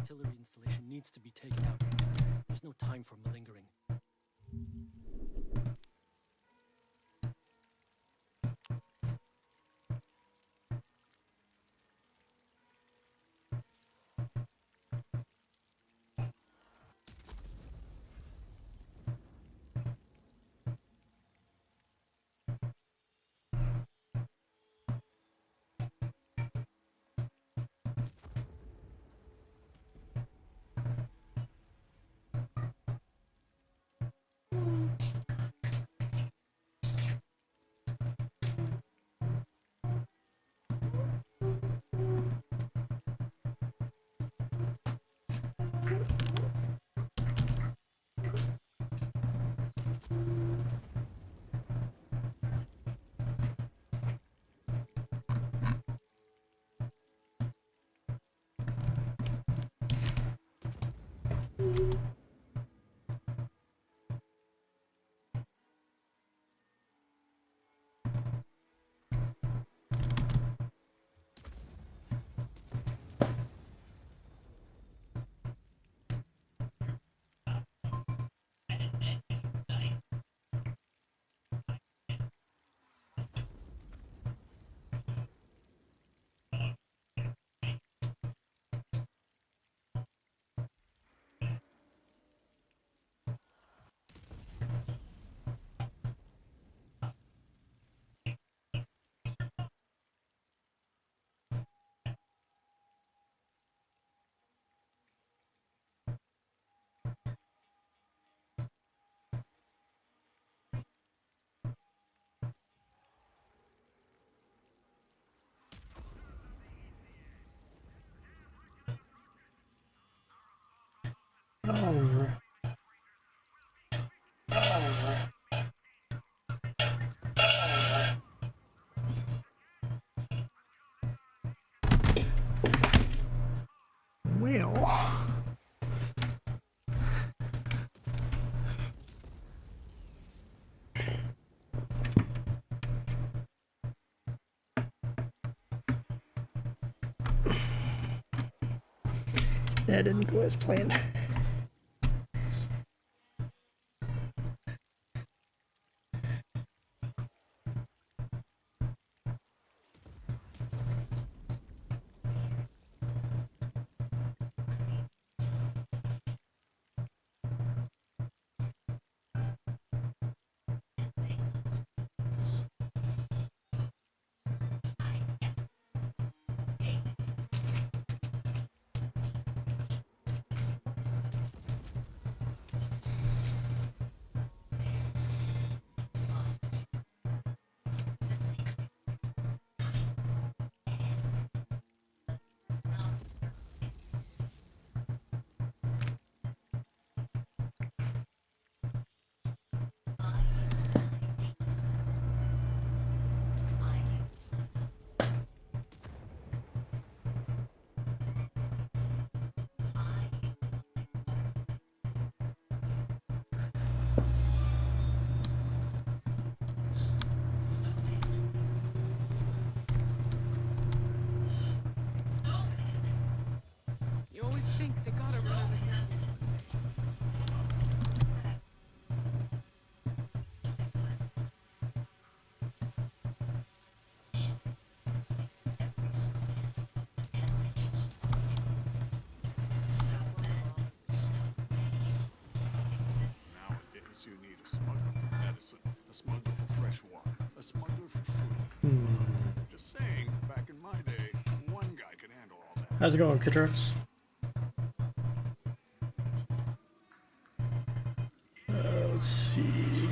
artillery installation needs to be taken out. There's no time for malingering. That didn't go as planned. You need a smuggler for medicine, a smuggler for fresh water, a smuggler for food. Just saying, back in my day, one guy could handle all that. How's it going, Katrix? Let's see.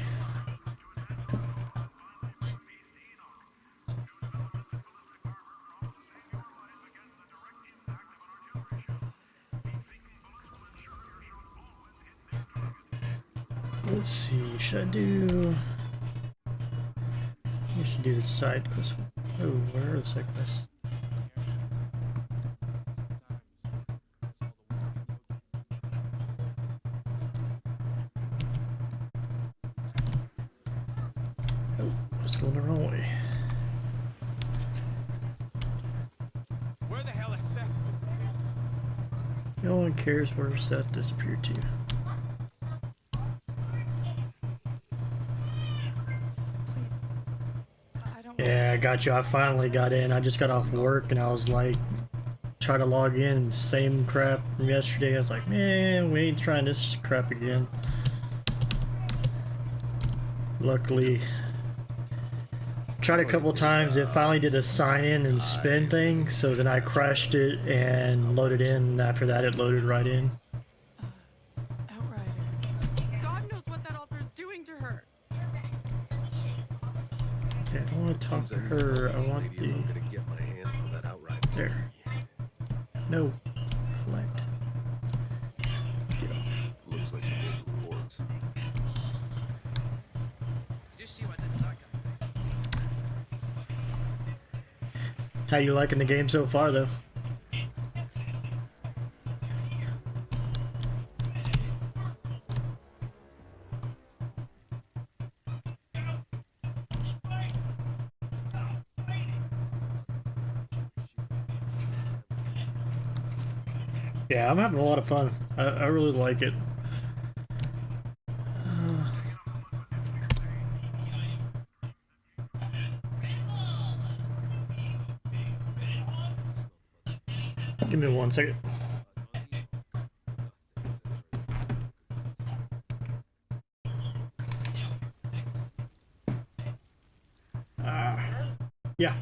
Let's see, should I do... I should do the side quest. Oh, where are the side quests? Oh, it's going the wrong way. Where the hell is Seth? No one cares where Seth disappeared to. Please. I don't Yeah, I got you. I finally got in. I just got off work and I was like, try to log in, same crap from yesterday. I was like, man, we ain't trying this crap again. Luckily, tried a couple times. It finally did a sign in and spin thing, so then I crashed it and loaded in. After that, it loaded right in. Outriders. God knows what that altar is doing to her. Okay, I don't want to talk to her. I want the. I'm gonna get my hands on that Outriders. There. No. Collect. Okay. Looks like some old reports. Did you see what I did to that guy? How you liking the game so far, though? Yeah, I'm having a lot of fun. I really like it. Give me 1 second. Yeah.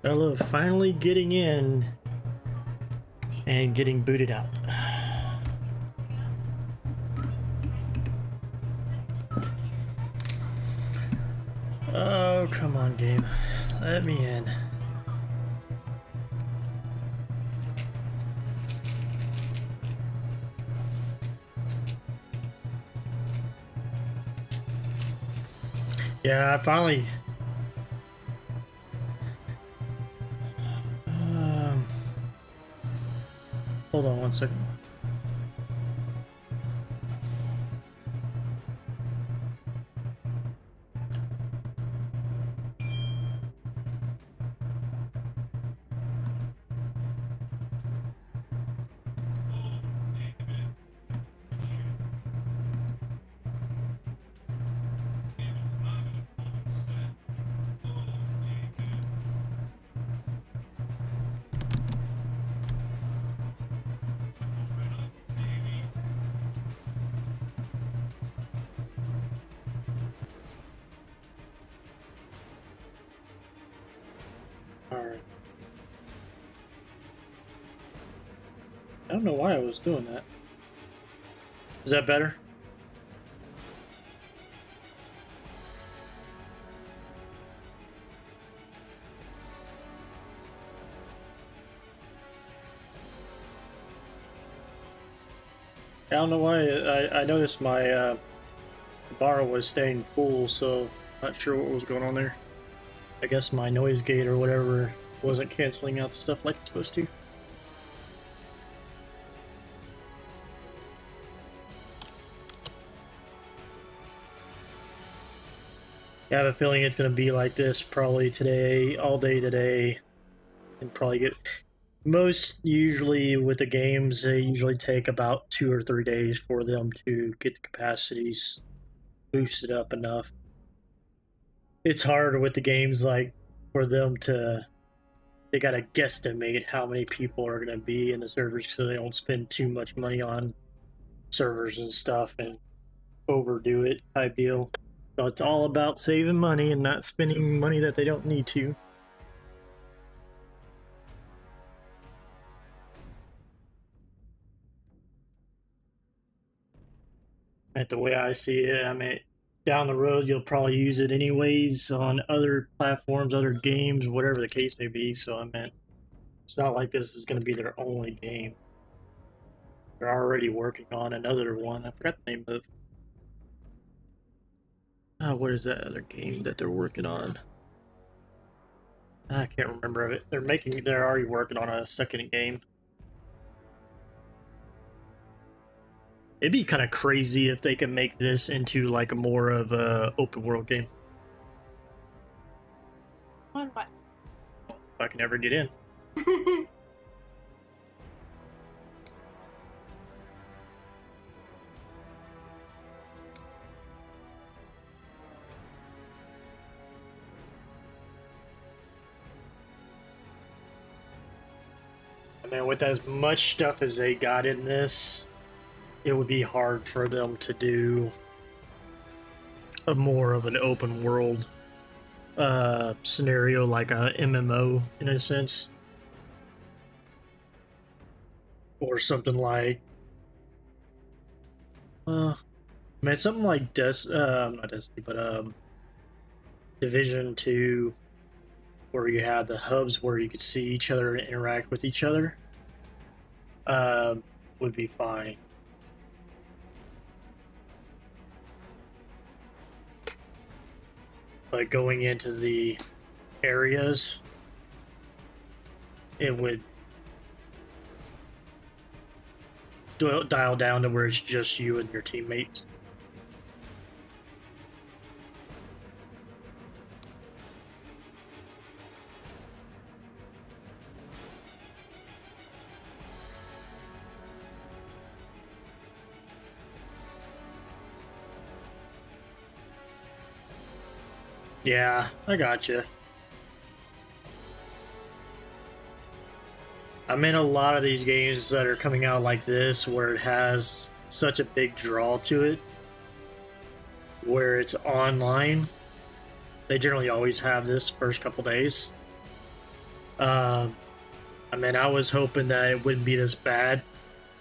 I love finally getting in and getting booted out. Oh, come on, game. Let me in. Yeah, I finally... hold on one second. Alright. I don't know why I was doing that. Is that better? I don't know why. I noticed my bar was staying full, so not sure what was going on there. I guess my noise gate or whatever wasn't canceling out stuff like it's supposed to. I have a feeling it's going to be like this probably today, all day today, and probably get... Most usually with the games, they usually take about 2 or 3 days for them to get the capacities boosted up enough. It's hard with the games, like, for them to... They gotta guesstimate how many people are gonna be in the servers so they don't spend too much money on servers and stuff and overdo it type deal. So it's all about saving money and not spending money that they don't need to. And the way I see it, I mean, down the road you'll probably use it anyways on other platforms, other games, whatever the case may be. So I mean, it's not like this is going to be their only game. They're already working on another one. I forgot the name of. What is that other game that they're working on? I can't remember it. They're already working on a second game. It'd be kind of crazy if they could make this into like a more of a open world game. What? If I can ever get in. I mean, with as much stuff as they got in this, it would be hard for them to do a more of an open world scenario like a MMO in a sense, or something like man, something like not Destiny, but Division 2, where you have the hubs where you could see each other and interact with each other, would be fine. But going into the areas, it would dial down to where it's just you and your teammates. Yeah, I gotcha. I'm in a lot of these games that are coming out like this, where it has such a big draw to it, where it's online. They generally always have this first couple days. I mean, I was hoping that it wouldn't be this bad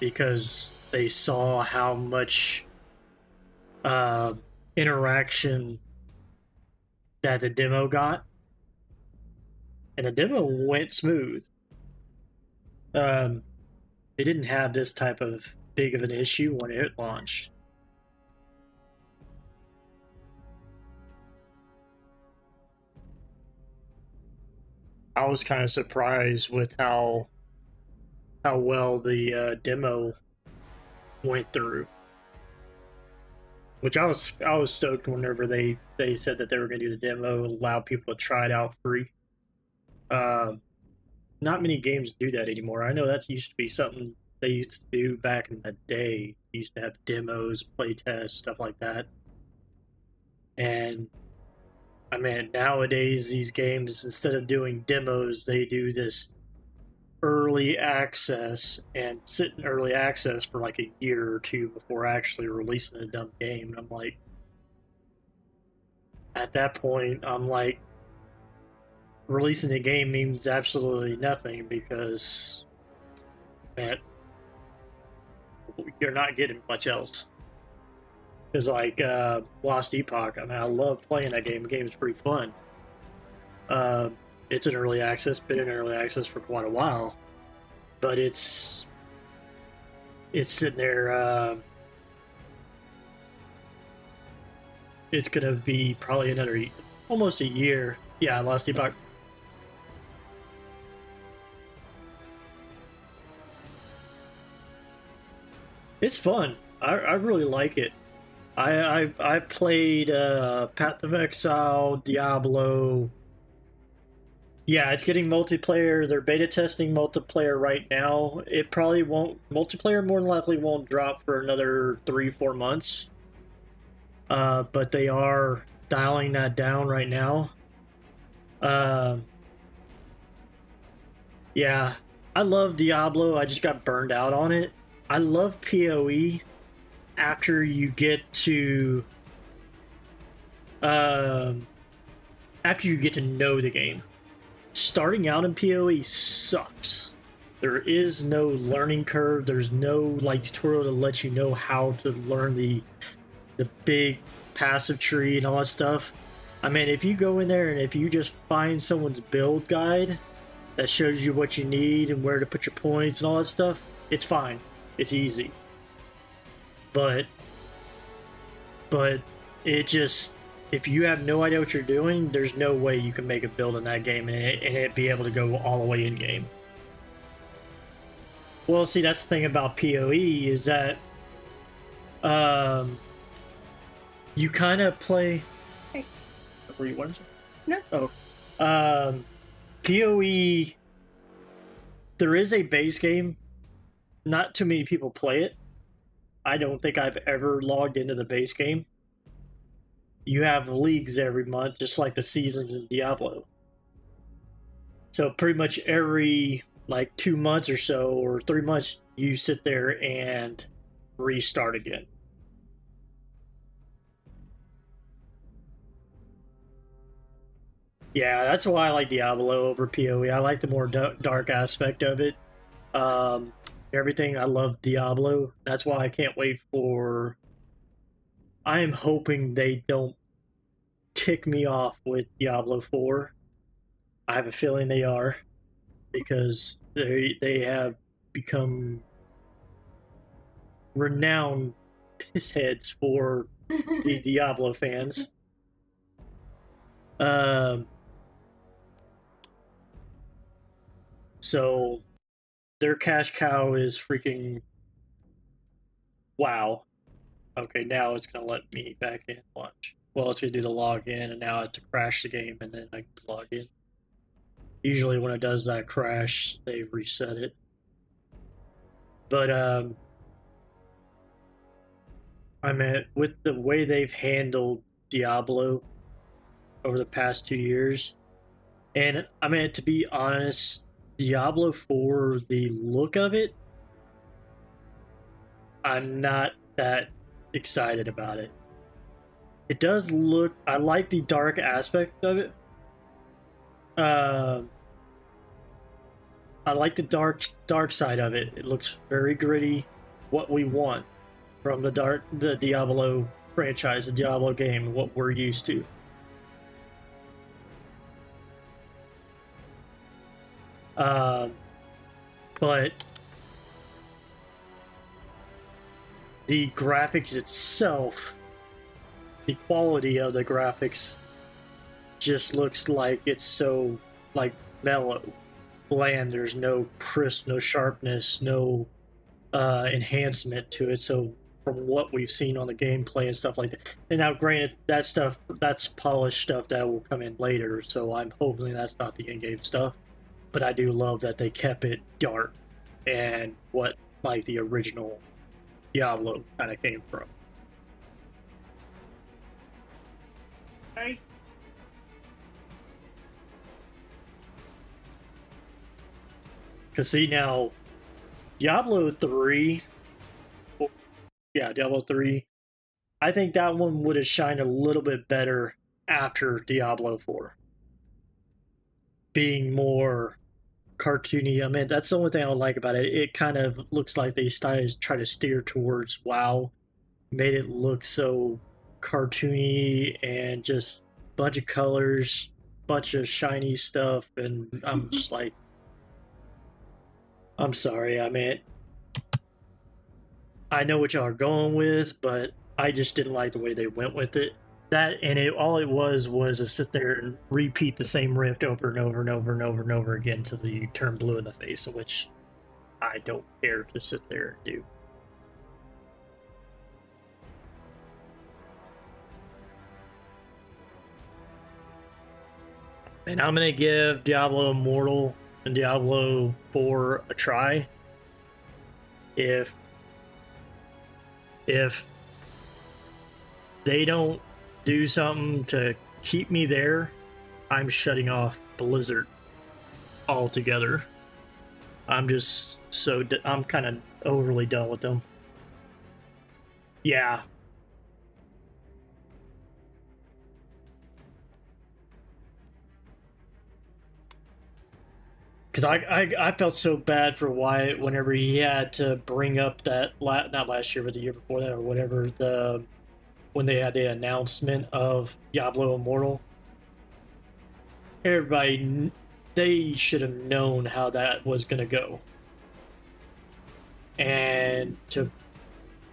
because they saw how much interaction that the demo got, and the demo went smooth. It didn't have this type of big of an issue when it launched. I was kind of surprised with how well the demo went through, which I was stoked whenever they said that they were going to do the demo and allow people to try it out free. Not many games do that anymore. I know that used to be something they used to do back in the day. They used to have demos, play tests, stuff like that. And I mean, nowadays these games, instead of doing demos, they do this early access and sit in early access for like a year or two before actually releasing a dumb game. And I'm like, at that point, I'm like, releasing a game means absolutely nothing because, man, you're not getting much else. Because like Lost Epoch, I mean, I love playing that game. The game is pretty fun. It's in early access, been in early access for quite a while, but it's sitting there. It's gonna be probably another almost a year. Yeah, Lost Epoch. It's fun. I really like it. I played Path of Exile, Diablo. Yeah, it's getting multiplayer. They're beta testing multiplayer right now. It probably won't, multiplayer more than likely won't drop for another 3-4 months. But they are dialing that down right now. Yeah, I love Diablo. I just got burned out on it. I love PoE after you get to know the game. Starting out in PoE sucks. There is no learning curve. There's no like tutorial to let you know how to learn the big passive tree and all that stuff. I mean, if you go in there and if you just find someone's build guide that shows you what you need and where to put your points and all that stuff, it's fine. It's easy. But it just, if you have no idea what you're doing, there's no way you can make a build in that game and it be able to go all the way in game. Well, see, that's the thing about PoE is that you kind of play. Hey. Were you wanting No. Oh, PoE. There is a base game. Not too many people play it. I don't think I've ever logged into the base game. You have leagues every month, just like the seasons in Diablo. So pretty much every like 2 months or so, or 3 months, you sit there and restart again. Yeah, that's why I like Diablo over PoE. I like the more dark aspect of it. Everything. I love Diablo. That's why I can't wait for. I am hoping they don't tick me off with Diablo 4. I have a feeling they are, because they have become renowned pissheads for the Diablo fans. So their cash cow is freaking wow. Okay, now it's gonna let me back in. Watch. Well, it's gonna do the login, and now I have to crash the game, and then I can log in. Usually, when it does that crash, they reset it. But I mean, with the way they've handled Diablo over the past 2 years, and I mean, to be honest, Diablo 4, the look of it, I'm not that excited about it. It does look, I like the dark aspect of it. I like the dark side of it. It looks very gritty, what we want from the Diablo franchise, the Diablo game, what we're used to. But the graphics itself, the quality of the graphics just looks like it's so like mellow, bland. There's no crisp, no sharpness, no enhancement to it. So from what we've seen on the gameplay and stuff like that, and now granted that stuff, that's polished stuff that will come in later, so I'm hoping that's not the in-game stuff. But I do love that they kept it dark and what like the original Diablo kind of came from. Okay. Because see now, Diablo 3, Diablo 3, I think that one would have shined a little bit better after Diablo 4. Being more cartoony. I mean, that's the only thing I don't like about it. It kind of looks like they try to steer towards WoW. Made it look so cartoony and just bunch of colors, bunch of shiny stuff, and I'm just like, I'm sorry, I mean, I know what y'all are going with, but I just didn't like the way they went with it. That and all it was to sit there and repeat the same riff over and over and over and over and over again until you turn blue in the face, which I don't care to sit there and do. And I'm gonna give Diablo Immortal and Diablo 4 a try. If they don't do something to keep me there, I'm shutting off Blizzard altogether. I'm just so I'm kind of overly done with them. Yeah. Because I felt so bad for Wyatt whenever he had to bring up that not last year but the year before that or whatever, when they had the announcement of Diablo Immortal. Everybody, they should have known how that was going to go. And to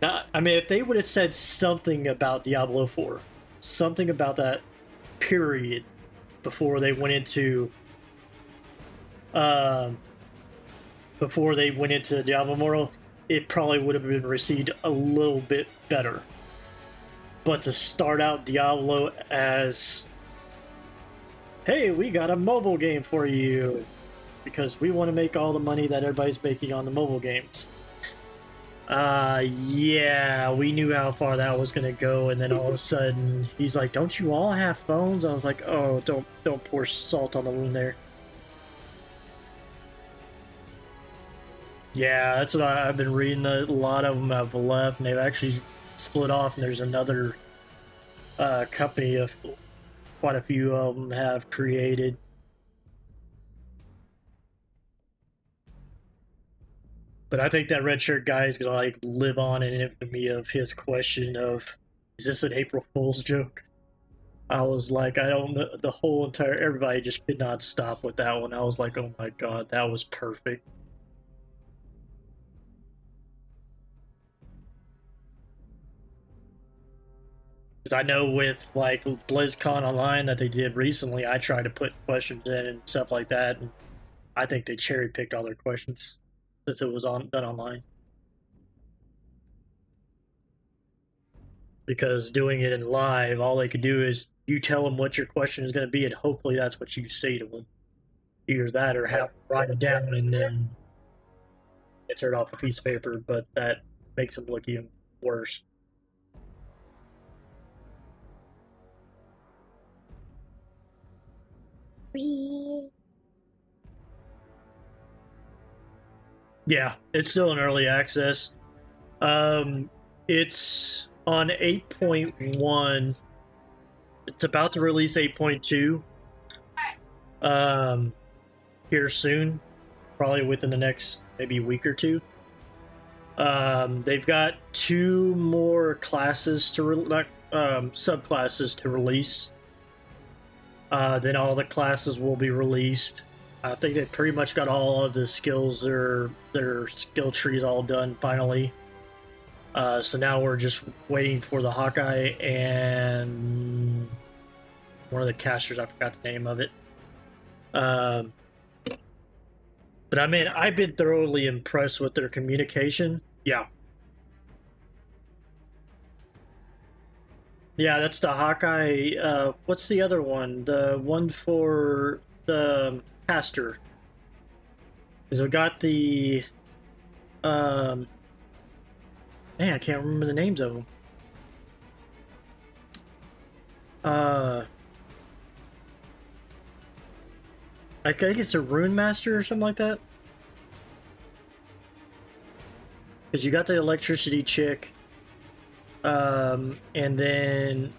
not, I mean, if they would have said something about Diablo 4, something about that period before they went into Diablo Immortal, it probably would have been received a little bit better. But to start out Diablo as, hey, we got a mobile game for you because we want to make all the money that everybody's making on the mobile games. Yeah, we knew how far that was gonna go, and then all of a sudden he's like, "Don't you all have phones?" I was like, "Oh, don't pour salt on the wound there." Yeah, that's what I've been reading. A lot of them have left, and they've actually split off, and there's another company of quite a few of them have created. But I think that red shirt guy is gonna like live on in infamy of his question of, "Is this an April Fool's joke?" I was like, I don't know. The whole entire everybody just could not stop with that one. I was like, oh my god, that was perfect. I know with like BlizzCon Online that they did recently, I tried to put questions in and stuff like that, and I think they cherry picked all their questions since it was done online. Because doing it in live, all they could do is you tell them what your question is going to be, and hopefully that's what you say to them. Either that or have write it down and then insert off a piece of paper, but that makes them look even worse. Yeah, it's still in early access. It's on 8.1. It's about to release 8.2 here soon. probably within the next maybe week or two. They've got 2 more classes to subclasses to release. Then all the classes will be released. I think they pretty much got all of the skills, their skill trees all done finally. So now we're just waiting for the Hawkeye and one of the casters. I forgot the name of it. But I mean, I've been thoroughly impressed with their communication. Yeah. Yeah, that's the Hawkeye. What's the other one? The one for the caster. Because we got the... Man, I can't remember the names of them. I think it's a Rune Master or something like that. Because you got the electricity chick, and then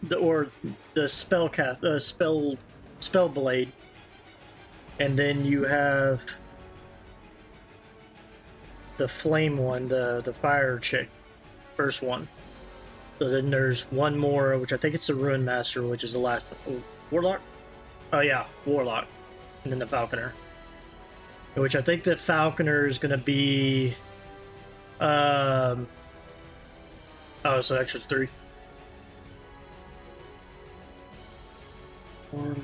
the spell blade, and then you have the flame one, the fire chick, first one. So then there's one more, which I think it's the Ruin Master, which is the last Warlock. Oh yeah, Warlock, and then the Falconer. Which I think the Falconer is gonna be. Oh, so actually it's 3. Well,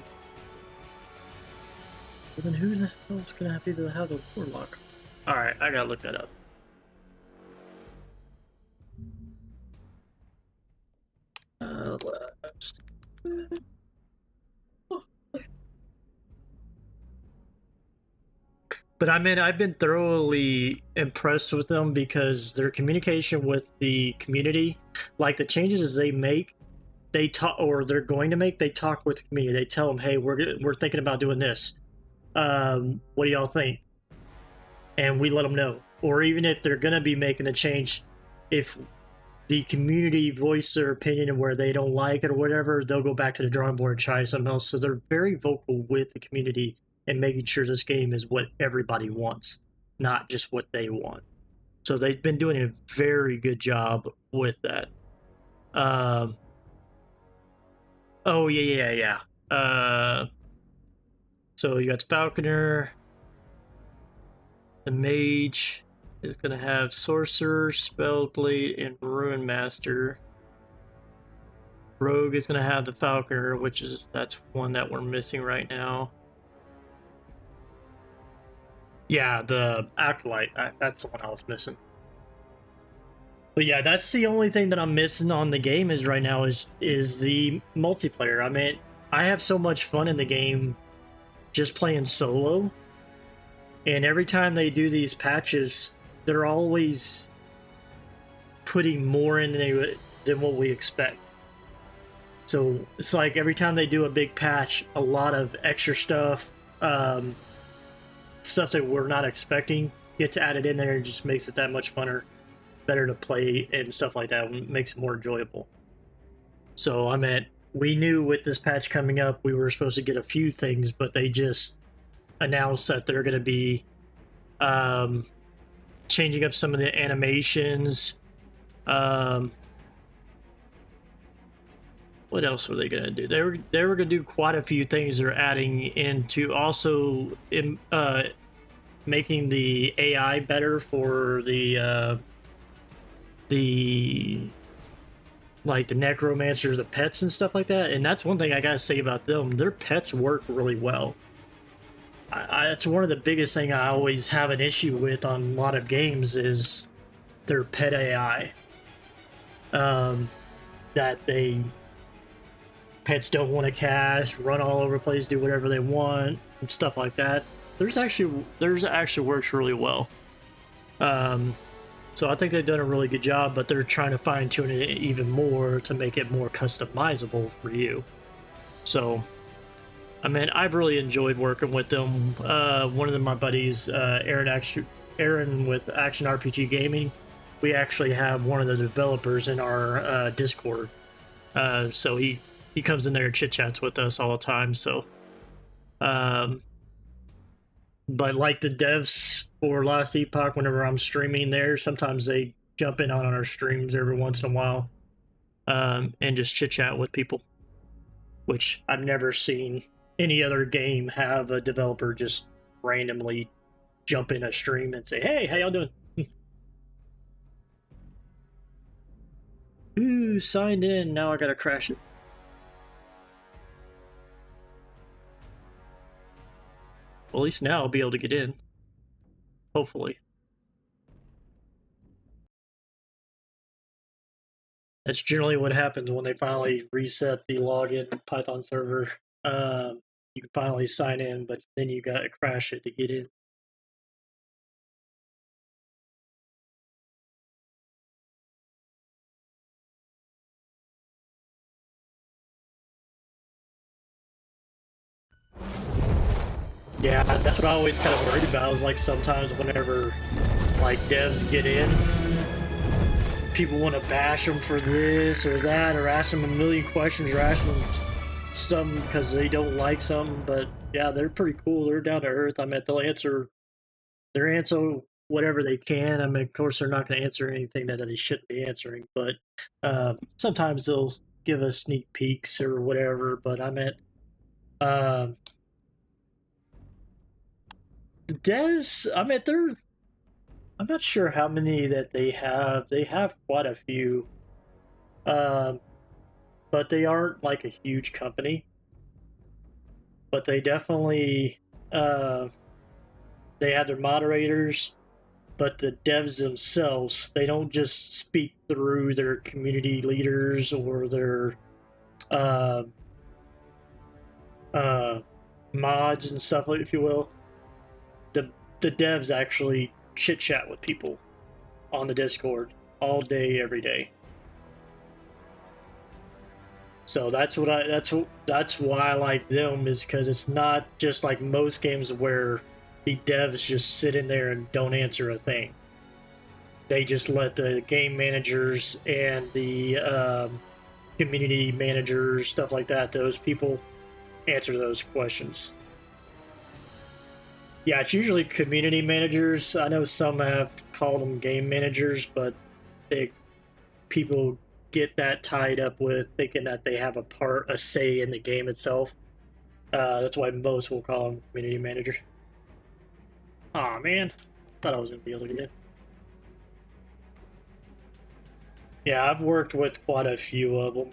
then who the hell is gonna be to have the Warlock? Alright, I gotta look that up. But I mean, I've been thoroughly impressed with them because their communication with the community, like the changes they make, they talk, or they're going to make, they talk with the community. They tell them, hey, we're thinking about doing this. What do y'all think? And we let them know. Or even if they're going to be making a change, if the community voice their opinion and where they don't like it or whatever, they'll go back to the drawing board and try something else. So they're very vocal with the community and making sure this game is what everybody wants, not just what they want. So they've been doing a very good job with that. Oh, yeah. So you got the Falconer. The Mage is going to have Sorcerer, Spellblade, and Ruin Master. Rogue is going to have the Falconer, that's one that we're missing right now. Yeah, the Acolyte. That's the one I was missing. But yeah, that's the only thing that I'm missing on the game is right now is the multiplayer. I mean, I have so much fun in the game just playing solo. And every time they do these patches, they're always putting more in than what we expect. So it's like every time they do a big patch, a lot of extra stuff, stuff that we're not expecting gets added in there and just makes it that much funner, better to play and stuff like that. Makes it more enjoyable. So I mean, we knew with this patch coming up, we were supposed to get a few things, but they just announced that they're going to be changing up some of the animations. What else were they going to do? They were going to do quite a few things. They're adding into also making the AI better for the necromancer, the pets and stuff like that. And that's one thing I gotta say about them. Their pets work really well. That's one of the biggest thing I always have an issue with on a lot of games is their pet AI. That pets don't want to cast, run all over the place, do whatever they want, and stuff like that. Theirs actually works really well. So I think they've done a really good job, but they're trying to fine tune it even more to make it more customizable for you. So, I mean, I've really enjoyed working with them. One of my buddies, Aaron with Action RPG Gaming, we actually have one of the developers in our Discord. So he comes in there and chit chats with us all the time. So, But like the devs for Last Epoch, whenever I'm streaming there, sometimes they jump in on our streams every once in a while, and just chit chat with people, which I've never seen any other game have a developer just randomly jump in a stream and say, "Hey, how y'all doing?" Ooh, signed in. Now I gotta crash it. Well, at least now I'll be able to get in. Hopefully. That's generally what happens when they finally reset the login Python server. You can finally sign in, but then you gotta crash it to get in. Yeah, that's what I always kind of worried about. Is like sometimes whenever like devs get in, people want to bash them for this or that, or ask them a million questions, or ask them something because they don't like something. But yeah, they're pretty cool. They're down to earth. I mean, they'll answer whatever they can. I mean, of course, they're not going to answer anything that they shouldn't be answering, but sometimes they'll give us sneak peeks or whatever. But I meant. The devs, I mean, I'm not sure how many that they have. They have quite a few. But they aren't like a huge company. But they definitely, they have their moderators, but the devs themselves, they don't just speak through their community leaders or their mods and stuff, if you will. The devs actually chit chat with people on the Discord all day, every day. So that's why I like them, is because it's not just like most games where the devs just sit in there and don't answer a thing. They just let the game managers and the community managers, stuff like that, those people answer those questions. Yeah, it's usually community managers. I know some have called them game managers, but people get that tied up with thinking that they have a say in the game itself. That's why most will call them community managers. Aw, man. Thought I was going to be able to get in. Yeah, I've worked with quite a few of them.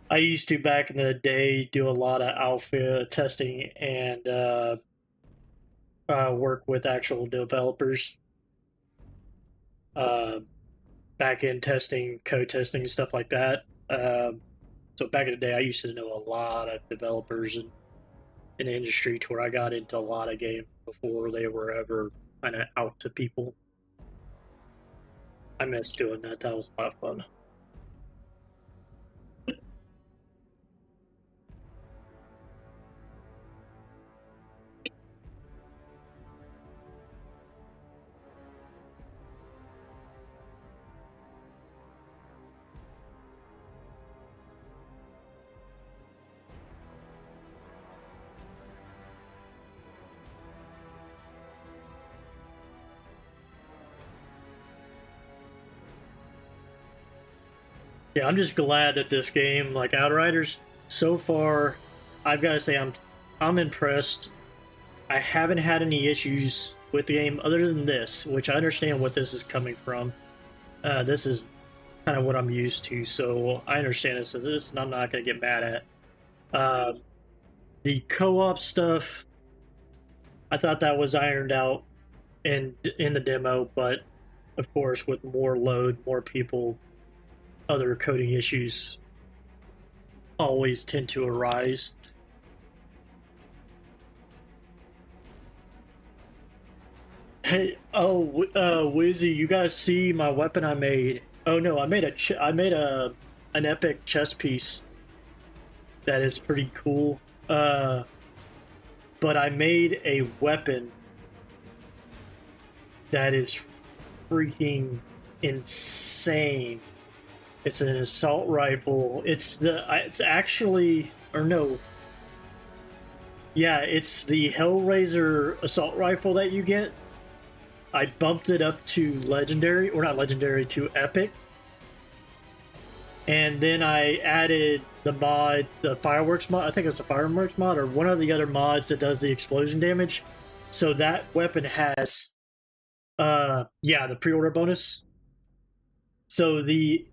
I used to, back in the day, do a lot of alpha testing and work with actual developers. Back-end testing, code testing, stuff like that. So back in the day, I used to know a lot of developers in the industry, to where I got into a lot of games before they were ever kind of out to people. I miss doing that. That was a lot of fun. Yeah, I'm just glad that this game, like Outriders, so far, I've got to say I'm impressed. I haven't had any issues with the game other than this, which I understand what this is coming from. This is kind of what I'm used to, so I understand this as this, and I'm not going to get mad at. The co-op stuff, I thought that was ironed out in the demo, but of course, with more load, more people, other coding issues always tend to arise. Hey, Wizzy, you guys see my weapon I made? Oh no, I made an epic chess piece that is pretty cool. But I made a weapon that is freaking insane. It's an assault rifle. It's actually, or no. Yeah, it's the Hellraiser assault rifle that you get. I bumped it up to legendary, or not legendary, to epic. And then I added the mod, the fireworks mod. I think it's a fireworks mod or one of the other mods that does the explosion damage. So that weapon has, yeah, the pre-order bonus. So the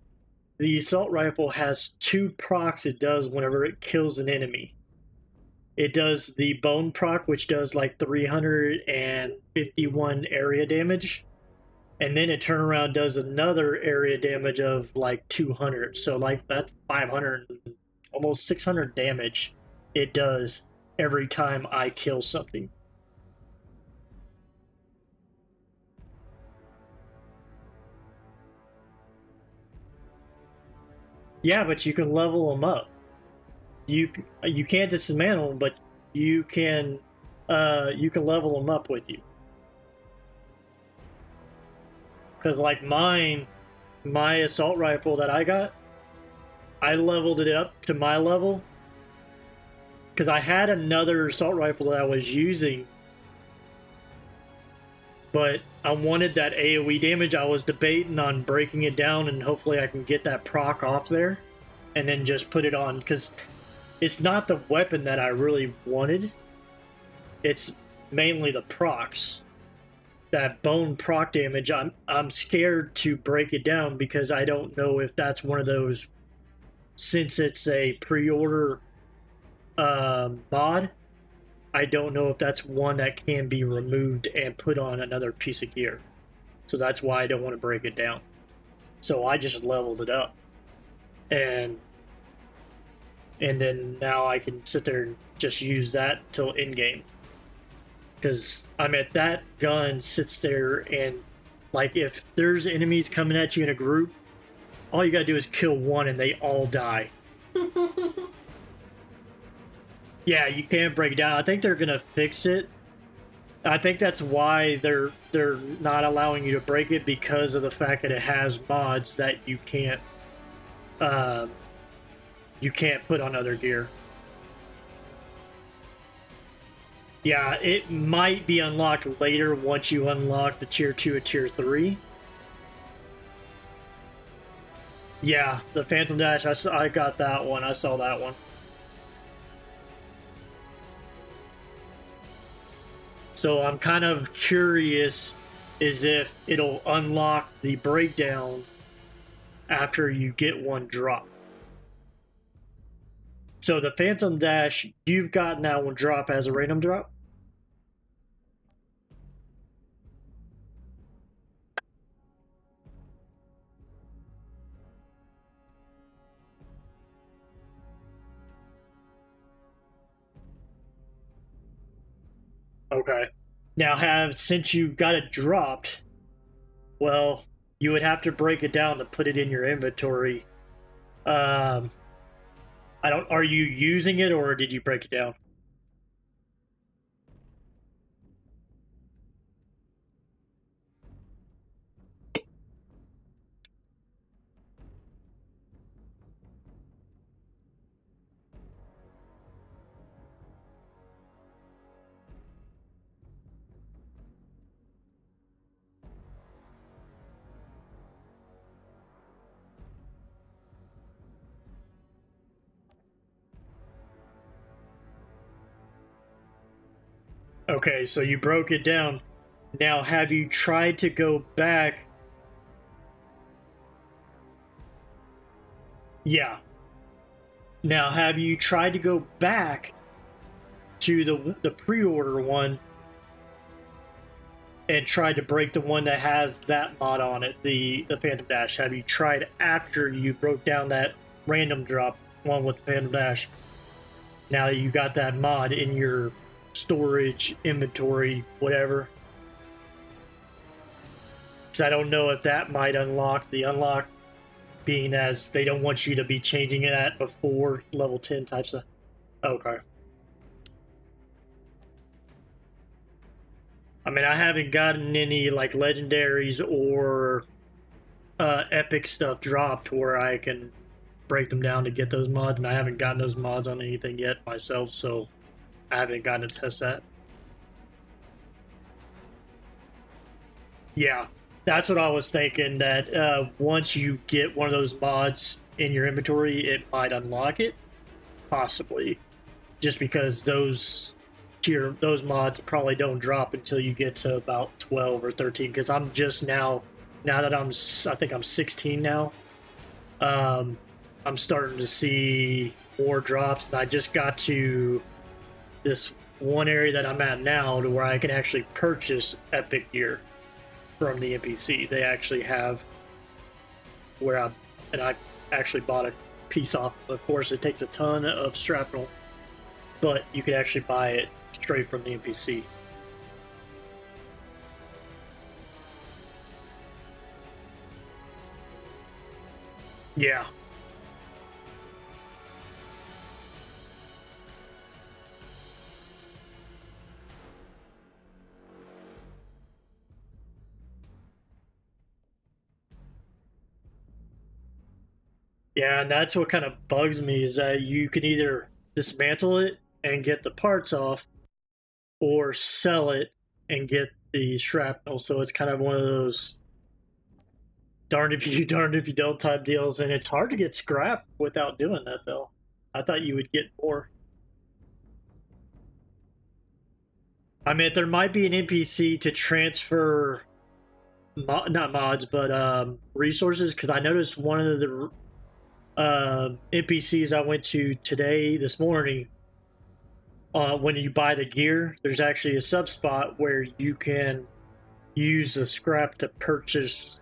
assault rifle has 2 procs it does whenever it kills an enemy. It does the bone proc, which does like 351 area damage. And then it turn around does another area damage of like 200. So like that's 500, almost 600 damage it does every time I kill something. Yeah, but you can level them up. You can't dismantle them, but you can level them up with you. Because like my assault rifle that I got, I leveled it up to my level. Because I had another assault rifle that I was using, but I wanted that AoE damage. I was debating on breaking it down, and hopefully I can get that proc off there, and then just put it on. Because it's not the weapon that I really wanted. It's mainly the procs. That bone proc damage, I'm scared to break it down because I don't know if that's one of those, since it's a pre-order mod, I don't know if that's one that can be removed and put on another piece of gear. So that's why I don't want to break it down. So I just leveled it up. And then now I can sit there and just use that till in-game. Because I mean, that gun sits there and like if there's enemies coming at you in a group, all you gotta do is kill one and they all die. Yeah, you can't break it down. I think they're gonna fix it. I think that's why they're not allowing you to break it, because of the fact that it has mods that you can't put on other gear. Yeah, it might be unlocked later once you unlock the tier 2 and tier 3. Yeah, the Phantom Dash, I got that one. I saw that one. So I'm kind of curious as if it'll unlock the breakdown after you get one drop. So the Phantom Dash, you've gotten that one drop as a random drop? Okay. Now since you got it dropped, well, you would have to break it down to put it in your inventory. Are you using it or did you break it down? Okay, so you broke it down. Now, have you tried to go back? Yeah. Now, have you tried to go back to the pre-order one and tried to break the one that has that mod on it, the Phantom Dash? Have you tried after you broke down that random drop one with the Phantom Dash? Now you got that mod in your storage, inventory, whatever. Because I don't know if that might unlock the unlock, being as they don't want you to be changing it at before level 10 type stuff. Okay. I mean, I haven't gotten any like legendaries or epic stuff dropped where I can break them down to get those mods, and I haven't gotten those mods on anything yet myself, so I haven't gotten to test that. Yeah, that's what I was thinking, that once you get one of those mods in your inventory, it might unlock it. Possibly. Just because those mods probably don't drop until you get to about 12 or 13, because I'm just now that I think I'm 16 now, I'm starting to see more drops, and I just got to this one area that I'm at now to where I can actually purchase epic gear from the NPC. They actually have I actually bought a piece off. Of course, it takes a ton of shrapnel, but you can actually buy it straight from the NPC. Yeah. Yeah, and that's what kind of bugs me, is that you can either dismantle it and get the parts off, or sell it and get the shrapnel. So it's kind of one of those darned if you do, darned if you don't type deals, and it's hard to get scrap without doing that, though. I thought you would get more. I mean, there might be an NPC to transfer, not mods, but resources, because I noticed one of the NPCs I went to this morning, when you buy the gear, there's actually a sub spot where you can use the scrap to purchase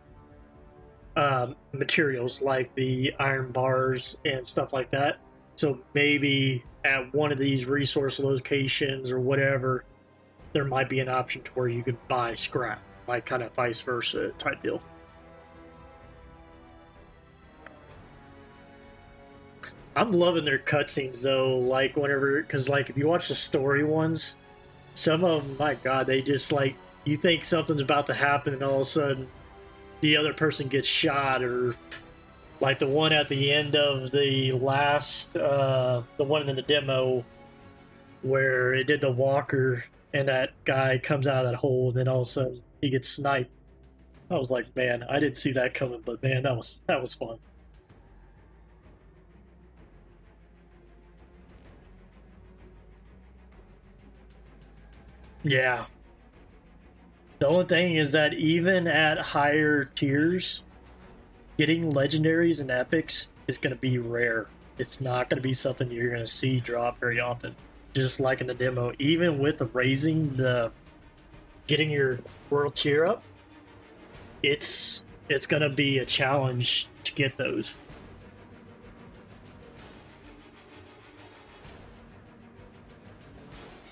materials like the iron bars and stuff like that. So maybe at one of these resource locations or whatever, there might be an option to where you could buy scrap, like kind of vice versa type deal. I'm loving their cutscenes though, like whenever, because like if you watch the story ones, some of them, my god, they just like, you think something's about to happen and all of a sudden the other person gets shot, or like the one at the end of the last, the one in the demo where it did the walker and that guy comes out of that hole and then all of a sudden he gets sniped. I was like, man, I didn't see that coming, but man, that was fun. Yeah. The only thing is that even at higher tiers, getting legendaries and epics is going to be rare. It's not going to be something you're going to see drop very often. Just like in the demo, even with the getting your world tier up, it's going to be a challenge to get those.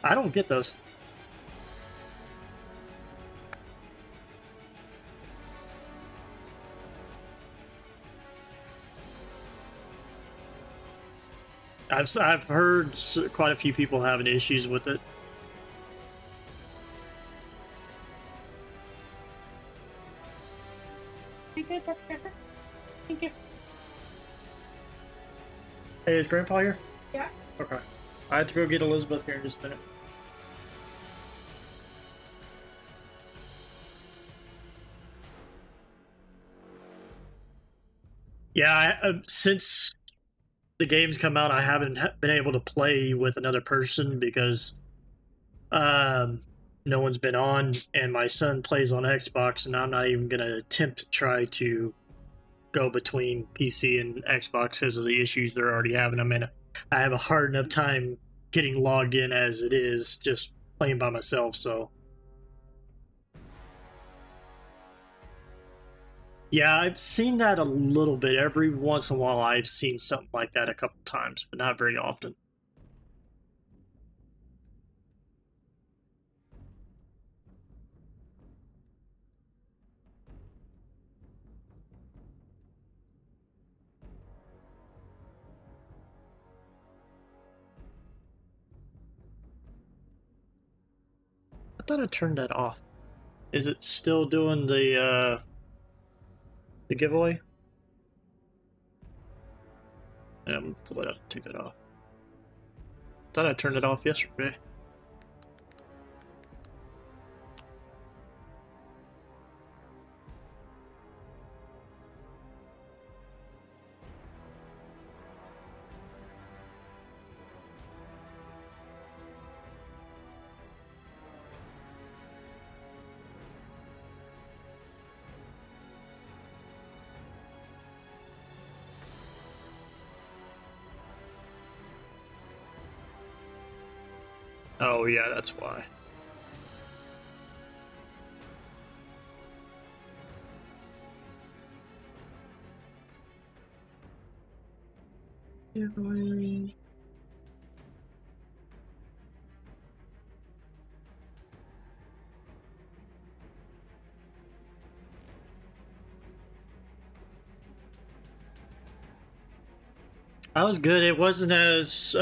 I don't get those. I've heard quite a few people having issues with it. Thank you. Hey, is Grandpa here? Yeah. Okay. I have to go get Elizabeth here in just a minute. Yeah, since the game's come out, I haven't been able to play with another person because no one's been on, and my son plays on Xbox, and I'm not even going to attempt to try to go between PC and Xbox because of the issues they're already having. I mean, I have a hard enough time getting logged in as it is, just playing by myself, so. Yeah, I've seen that a little bit. Every once in a while, I've seen something like that a couple times, but not very often. I thought I turned that off. Is it still doing the giveaway? I'm gonna pull it up and take that off. thought I turned it off yesterday. Oh yeah, that's why. I was good. It wasn't as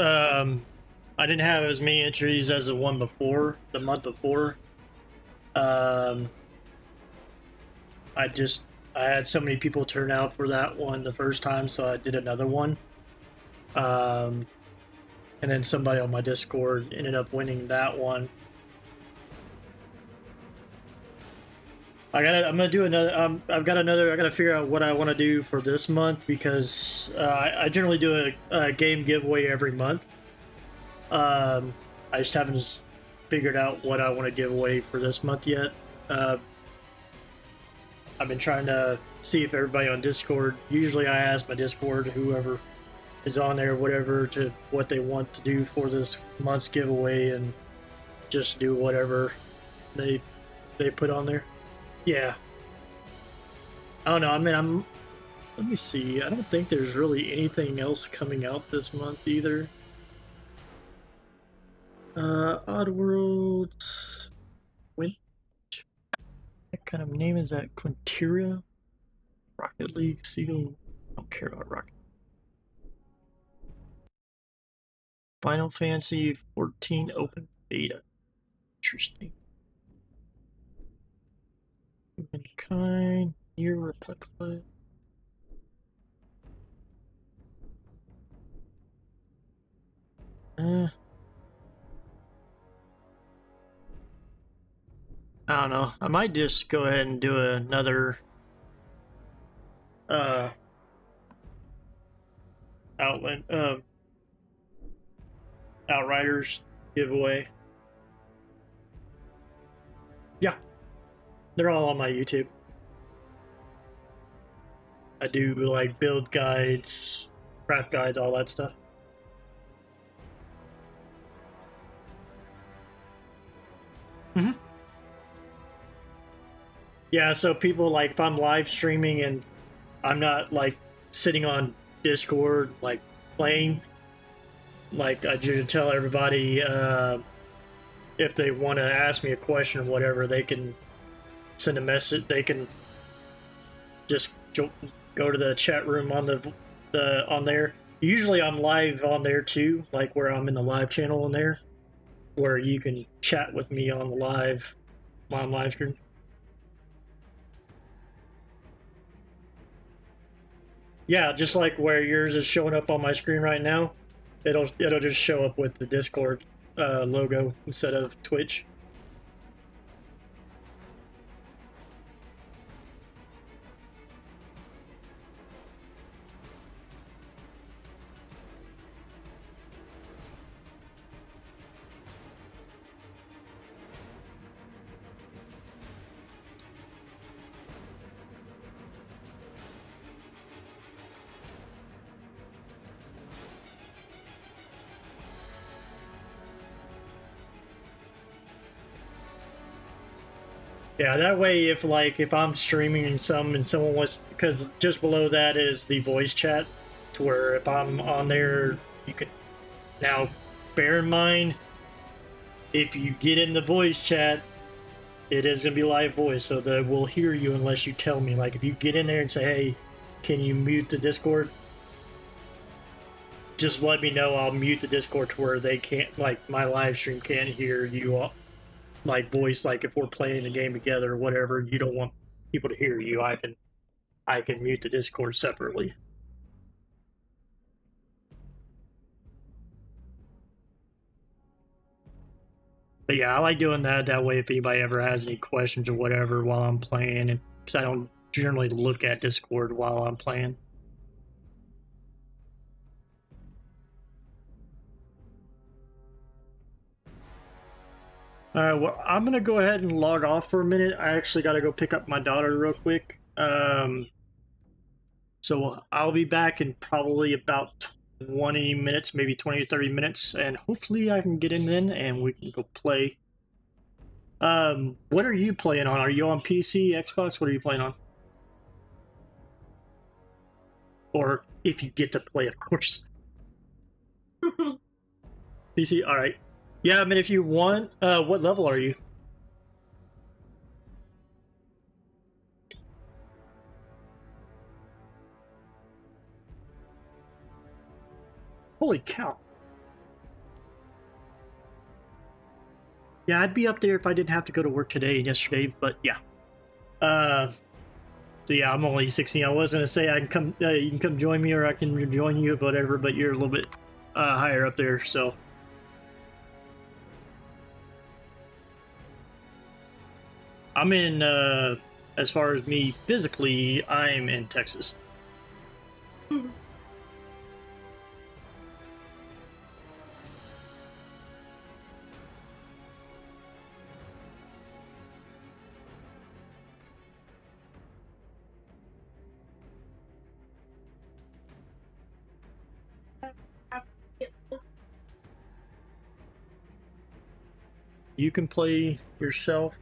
I didn't have as many entries as the one before, the month before. I had so many people turn out for that one the first time, so I did another one. And then somebody on my Discord ended up winning that one. I'm gonna do another. I gotta figure out what I want to do for this month because I generally do a game giveaway every month. I just haven't figured out what I want to give away for this month yet. I've been trying to see if everybody on Discord. Usually, I ask my Discord, whoever is on there, whatever, to what they want to do for this month's giveaway, and just do whatever they put on there. Yeah. I don't know. I mean, let me see. I don't think there's really anything else coming out this month either. Oddworld. What kind of name is that? Quinteria? Rocket League, Seagull. I don't care about Rocket. Final Fantasy 14 open beta. Interesting. Humankind, Year Republic. I don't know. I might just go ahead and do another Outriders giveaway. Yeah. They're all on my YouTube. I do like build guides, craft guides, all that stuff. Mm-hmm. Yeah, so people, like, if I'm live streaming and I'm not like sitting on Discord like playing, like I do tell everybody if they want to ask me a question or whatever, they can send a message. They can just go to the chat room on on there. Usually I'm live on there too, like where I'm in the live channel on there, where you can chat with me on the live stream. Yeah, just like where yours is showing up on my screen right now, it'll just show up with the Discord logo instead of Twitch. Yeah, that way if I'm streaming and someone wants, because just below that is the voice chat, to where if I'm on there, you can. Now, bear in mind, if you get in the voice chat, it is gonna be live voice, so that we'll hear you unless you tell me. Like if you get in there and say, "Hey, can you mute the Discord?" Just let me know. I'll mute the Discord to where they can't, like my live stream can't hear you all. Like voice, like if we're playing a game together or whatever, you don't want people to hear you, I can mute the Discord separately. But yeah, I like doing that. That way, if anybody ever has any questions or whatever while I'm playing, and because I don't generally look at Discord while I'm playing. All right, well, I'm gonna go ahead and log off for a minute. I actually got to go pick up my daughter real quick. So I'll be back in probably about 20 minutes, maybe 20 or 30 minutes, and hopefully I can get in then and we can go play. What are you playing on? Are you on PC, Xbox? What are you playing on? Or if you get to play, of course. PC, all right. Yeah, I mean, if you want, what level are you? Holy cow. Yeah, I'd be up there if I didn't have to go to work today and yesterday, but yeah. So yeah, I'm only 16. I was gonna say I can come, you can come join me, or I can join you, whatever. But you're a little bit higher up there, so. I'm in. As far as me physically, I'm in Texas. You can play yourself,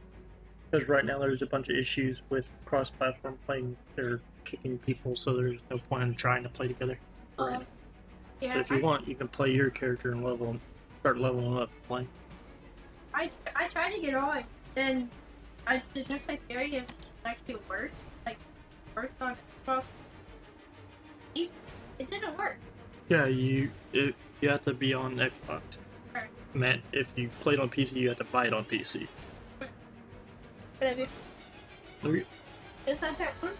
because right now there's a bunch of issues with cross-platform playing. They're kicking people, so there's no point in trying to play together. Yeah, But if you want, you can play your character and start leveling up playing. I tried to get on, and the next criteria if it actually worked, like worked on Xbox. It didn't work. Yeah, you have to be on Xbox. Right. Man, if you played on PC, you have to buy it on PC. Whatever. Okay. Is that one?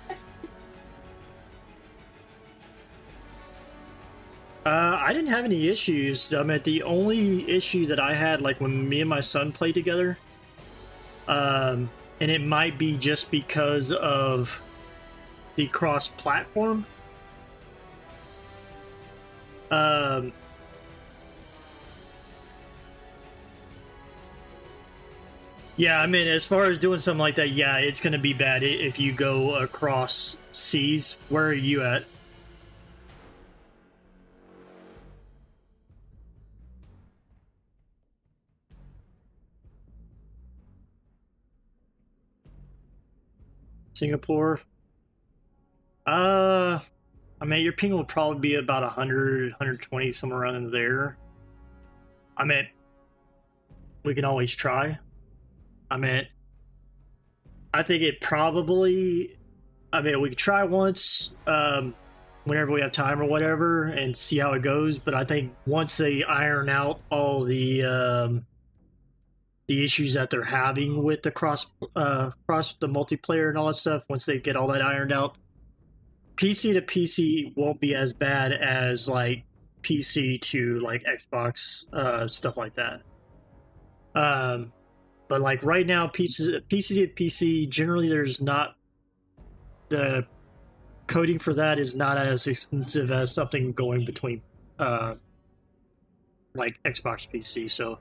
I didn't have any issues. I mean, the only issue that I had, like when me and my son played together, and it might be just because of the cross-platform. Yeah, I mean, as far as doing something like that, yeah, it's going to be bad if you go across seas. Where are you at? Singapore? I mean, your ping will probably be about 100, 120, somewhere around in there. I mean, we can always try. I mean, I think it probably, I mean, we could try once, whenever we have time or whatever, and see how it goes. But I think once they iron out all the issues that they're having with the cross the multiplayer and all that stuff, once they get all that ironed out, PC to PC won't be as bad as like PC to like Xbox, stuff like that. But like right now, PC to PC, generally there's not, the coding for that is not as expensive as something going between like Xbox PC. So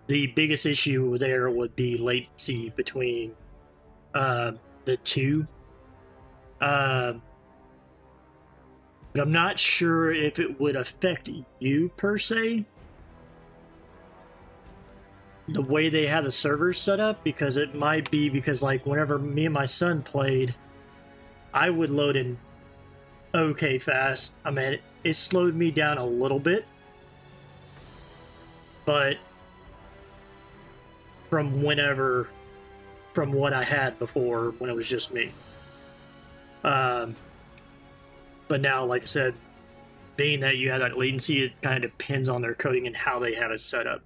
the biggest issue there would be latency between the two. But I'm not sure if it would affect you per se, the way they have the servers set up, because it might be because like whenever me and my son played, I would load in okay fast. I mean, it slowed me down a little bit, but from what I had before when it was just me. But now, like I said, being that you have that latency, it kind of depends on their coding and how they have it set up.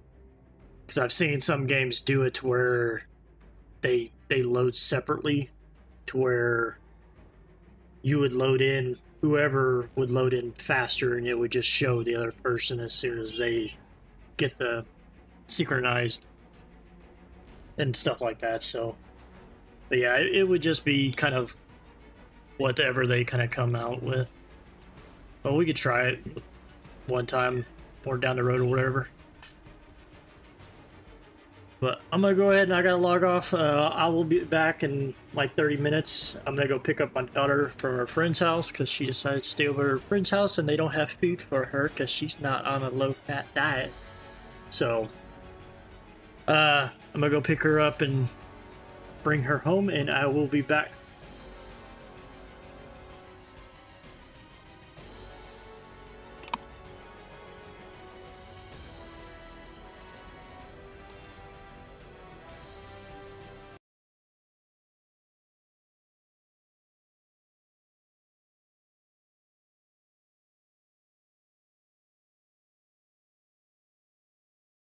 Because I've seen some games do it to where they load separately, to where you would load in, whoever would load in faster, and it would just show the other person as soon as they get the synchronized and stuff like that. So, but yeah, it would just be kind of whatever they kind of come out with. But we could try it one time or down the road or whatever. But I'm gonna go ahead and I gotta log off. I will be back in like 30 minutes. I'm gonna go pick up my daughter from her friend's house because she decided to stay over at her friend's house and they don't have food for her because she's not on a low-fat diet. So, I'm gonna go pick her up and bring her home, and I will be back.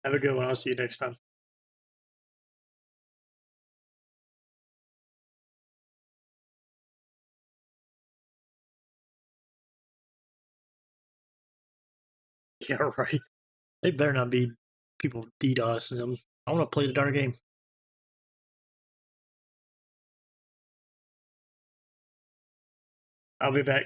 Have a good one. I'll see you next time. Yeah, right. They better not be people DDoSing them. I want to play the darn game. I'll be back.